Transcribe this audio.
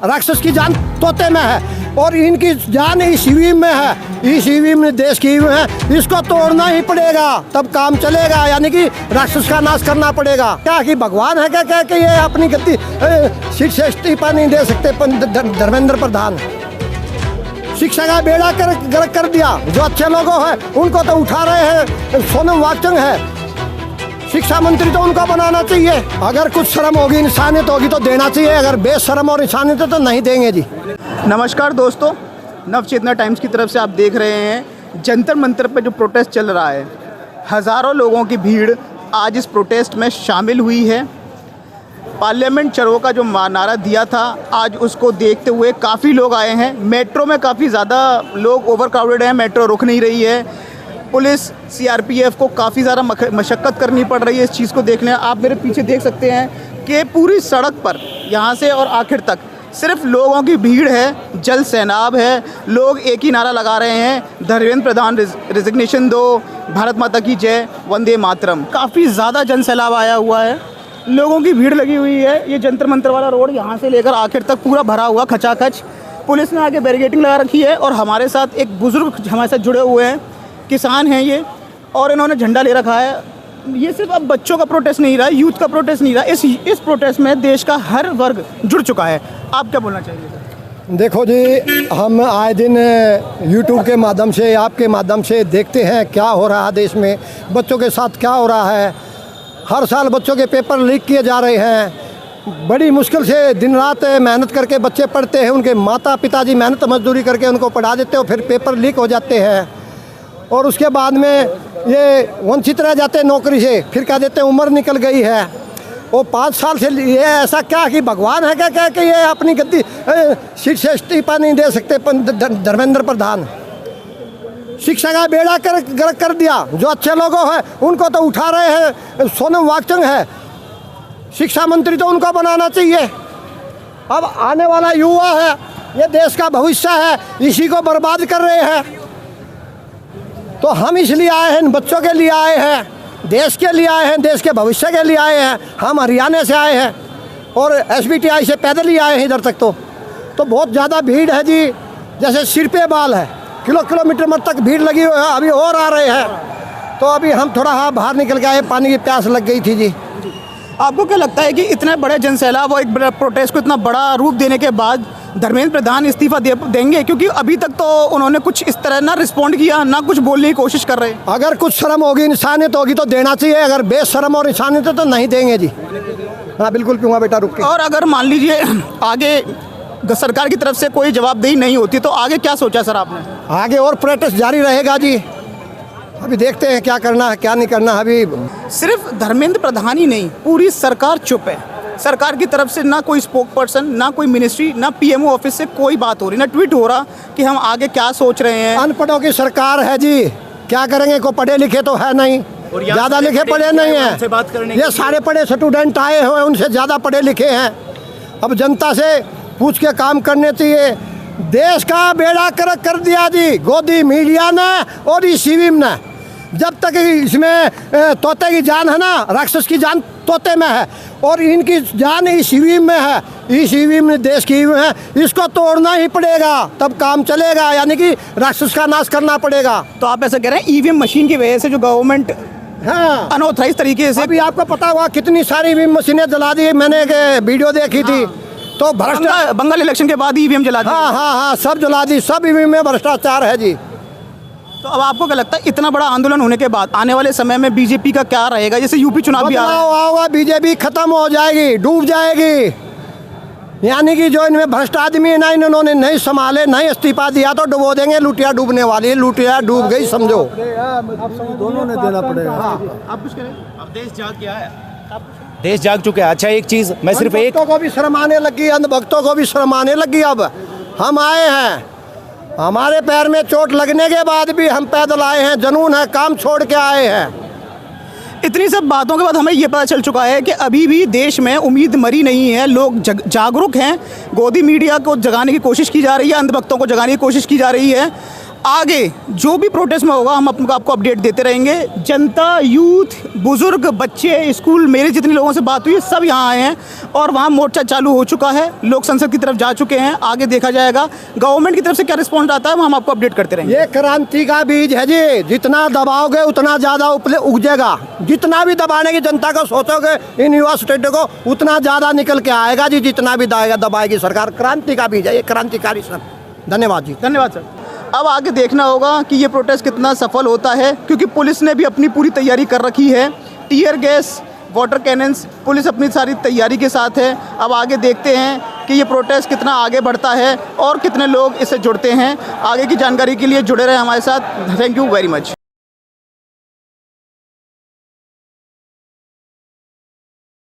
राक्षस की जान तोते में है और इनकी जान इस ईवीएम में है। इस ईवीएम में देश की ईवीएम है, इसको तोड़ना ही पड़ेगा तब काम चलेगा, यानी कि राक्षस का नाश करना पड़ेगा। क्या कि भगवान है क्या कि ये अपनी गलती सीट से इस्तीफा नहीं दे सकते धर्मेंद्र प्रधान। शिक्षा का बेड़ा गर्क कर दिया। जो अच्छे लोगों हैं उनको तो उठा रहे हैं, सोनम वांगचुक है शिक्षा मंत्री, तो उनको बनाना चाहिए। अगर कुछ शर्म होगी, इंसानियत होगी तो देना चाहिए, अगर बेशर्म और इंसानियत तो नहीं देंगे जी। नमस्कार दोस्तों, नवचेतना टाइम्स की तरफ से आप देख रहे हैं जंतर मंतर पे जो प्रोटेस्ट चल रहा है। हज़ारों लोगों की भीड़ आज इस प्रोटेस्ट में शामिल हुई है। पार्लियामेंट चलो का जो नारा दिया था, आज उसको देखते हुए काफ़ी लोग आए हैं। मेट्रो में काफ़ी ज़्यादा लोग ओवर क्राउडेड हैं, मेट्रो रुक नहीं रही है। पुलिस सीआरपीएफ को काफ़ी ज़्यादा मशक्क़त करनी पड़ रही है इस चीज़ को देखने। आप मेरे पीछे देख सकते हैं कि पूरी सड़क पर यहाँ से और आखिर तक सिर्फ लोगों की भीड़ है, जल सैलाब है। लोग एक ही नारा लगा रहे हैं, धर्मेंद्र प्रधान रिजिग्नेशन दो, भारत माता की जय, वंदे मातरम। काफ़ी ज़्यादा जन सैलाब आया हुआ है, लोगों की भीड़ लगी हुई है। ये जंतर मंतर वाला रोड यहाँ से लेकर आखिर तक पूरा भरा हुआ खचाखच। पुलिस ने आगे बैरिकेडिंग लगा रखी है और हमारे साथ एक बुज़ुर्ग हमारे साथ जुड़े हुए हैं, किसान हैं ये, और इन्होंने झंडा ले रखा है। ये सिर्फ अब बच्चों का प्रोटेस्ट नहीं रहा, यूथ का प्रोटेस्ट नहीं रहा, इस प्रोटेस्ट में देश का हर वर्ग जुड़ चुका है। आप क्या बोलना चाहिए सर? देखो जी, हम आए दिन यूट्यूब के माध्यम से, आपके माध्यम से देखते हैं क्या हो रहा है देश में, बच्चों के साथ क्या हो रहा है। हर साल बच्चों के पेपर लीक किए जा रहे हैं। बड़ी मुश्किल से दिन रात मेहनत करके बच्चे पढ़ते हैं, उनके माता पिताजी मेहनत मजदूरी करके उनको पढ़ा देते हो, फिर पेपर लीक हो जाते हैं और उसके बाद में ये वंचित रह जाते हैं नौकरी से। फिर कह देते हैं उम्र निकल गई है। वो 5 साल से ये ऐसा क्या कि भगवान है क्या कि ये अपनी गद्दी सीट से इस्तीफा नहीं दे सकते धर्मेंद्र प्रधान। शिक्षा का बेड़ा गर्क कर दिया। जो अच्छे लोगों हैं उनको तो उठा रहे हैं, सोनम वांगचुक है शिक्षा मंत्री, तो उनको बनाना चाहिए। अब आने वाला युवा है, ये देश का भविष्य है, इसी को बर्बाद कर रहे हैं। तो हम इसलिए आए हैं, बच्चों के लिए आए हैं, देश के लिए आए हैं, देश के भविष्य के लिए आए हैं। हम हरियाणा से आए हैं और एसबीटीआई से पैदल ही आए हैं इधर तक। तो बहुत ज़्यादा भीड़ है जी, जैसे सिर पे बाल है, किलोमीटर तक भीड़ लगी हुई है। अभी और आ रहे हैं, तो अभी हम थोड़ा बाहर निकल के आए, पानी की प्यास लग गई थी जी। आपको क्या लगता है कि इतने बड़े जन सैलाब और एक प्रोटेस्ट को इतना बड़ा रूप देने के बाद धर्मेंद्र प्रधान इस्तीफा देंगे? क्योंकि अभी तक तो उन्होंने कुछ इस तरह ना रिस्पॉन्ड किया, ना कुछ बोलने की कोशिश कर रहे। अगर कुछ शर्म होगी, इंसानियत होगी तो देना चाहिए, अगर बेशर्म और इंसानियत तो नहीं देंगे जी। हाँ बिल्कुल पीऊँगा बेटा, रुक के। और अगर मान लीजिए आगे सरकार की तरफ से कोई जवाबदेही नहीं होती तो आगे क्या सोचा सर आपने? आगे और प्रोटेस्ट जारी रहेगा जी। अभी देखते हैं क्या करना है क्या नहीं करना। अभी सिर्फ धर्मेंद्र प्रधान ही नहीं, पूरी सरकार चुप है। सरकार की तरफ से ना कोई स्पोक पर्सन, ना कोई मिनिस्ट्री, ना पीएमओ ऑफिस से कोई बात हो रही, ना ट्वीट हो रहा कि हम आगे क्या सोच रहे हैं। अनपढ़ों की सरकार है जी, क्या करेंगे? को पढ़े लिखे तो है नहीं, ज़्यादा लिखे पढ़े नहीं हैं। ये सारे पढ़े स्टूडेंट आए हुए, उनसे ज़्यादा पढ़े लिखे हैं। अब जनता से पूछ के काम करने चाहिए। देश का बेड़ा गर्क कर दिया जी गोदी मीडिया ने और इस ईवीएम ने। जब तक इसमें तोते की जान है ना, राक्षस की जान तोते में है और इनकी जान इस ईवीएम में है। इस ईवीएम में देश की ईवीएम है, इसको तोड़ना ही पड़ेगा तब काम चलेगा, यानी कि राक्षस का नाश करना पड़ेगा। तो आप ऐसा कह रहे हैं ईवीएम मशीन की वजह से जो गवर्नमेंट हाँ अनऑथराइज तरीके से। अभी आपको पता हुआ कितनी सारी ईवीएम मशीनें जला दी। मैंने एक वीडियो देखी थी। तो भ्रष्टाचार बंगाल इलेक्शन के बाद ईवीएम जला दी। हाँ सब जला दी, सब ईवीएम में भ्रष्टाचार है जी। तो अब आपको क्या लगता है इतना बड़ा आंदोलन होने के बाद आने वाले समय में बीजेपी का क्या रहेगा? जैसे यूपी चुनाव भी आ रहा है, होगा, बीजेपी खत्म हो जाएगी, डूब जाएगी। यानी कि जो इनमें भ्रष्ट आदमी है ना, इन्होंने नहीं संभाले, नहीं इस्तीफा दिया तो डुबो देंगे। लुटिया डूबने वाली है, लुटिया डूब गई समझो। दोनों ने देना पड़ेगा। आप कुछ करें? अब देश जाग गया है, देश जाग चुका है। अच्छा एक चीज़ मैं सिर्फ एक को भी शर्म आने लगी, अंधभक्तों को भी शर्म आने लगी। अब हम आए हैं, हमारे पैर में चोट लगने के बाद भी हम पैदल आए हैं, जुनून है, काम छोड़ के आए हैं। इतनी सब बातों के बाद हमें ये पता चल चुका है कि अभी भी देश में उम्मीद मरी नहीं है। लोग जागरूक हैं, गोदी मीडिया को जगाने की कोशिश की जा रही है, अंधभक्तों को जगाने की कोशिश की जा रही है। आगे जो भी प्रोटेस्ट में होगा हम आपको अपडेट देते रहेंगे। जनता, यूथ, बुजुर्ग, बच्चे, स्कूल, मेरे जितने लोगों से बात हुई सब यहाँ आए हैं और वहाँ मोर्चा चालू हो चुका है। लोग संसद की तरफ जा चुके हैं, आगे देखा जाएगा गवर्नमेंट की तरफ से क्या रिस्पॉन्स आता है वो हम आपको अपडेट करते रहेंगे। ये क्रांति का बीज है जी, जितना दबाओगे उतना ज़्यादा उगजेगा। जितना भी दबाने की जनता को सोचोगे इन युवा स्टेट को उतना ज़्यादा निकल के आएगा जी। जितना भी दबाएगी सरकार, क्रांति का बीज है ये, क्रांतिकारी सर। धन्यवाद जी। धन्यवाद सर। अब आगे देखना होगा कि ये प्रोटेस्ट कितना सफल होता है, क्योंकि पुलिस ने भी अपनी पूरी तैयारी कर रखी है। Tear gas, water cannons, police अपनी सारी तैयारी के साथ है। अब आगे देखते हैं कि ये प्रोटेस्ट कितना आगे बढ़ता है और कितने लोग इससे जुड़ते हैं। आगे की जानकारी के लिए जुड़े रहे हमारे साथ। Thank you very much.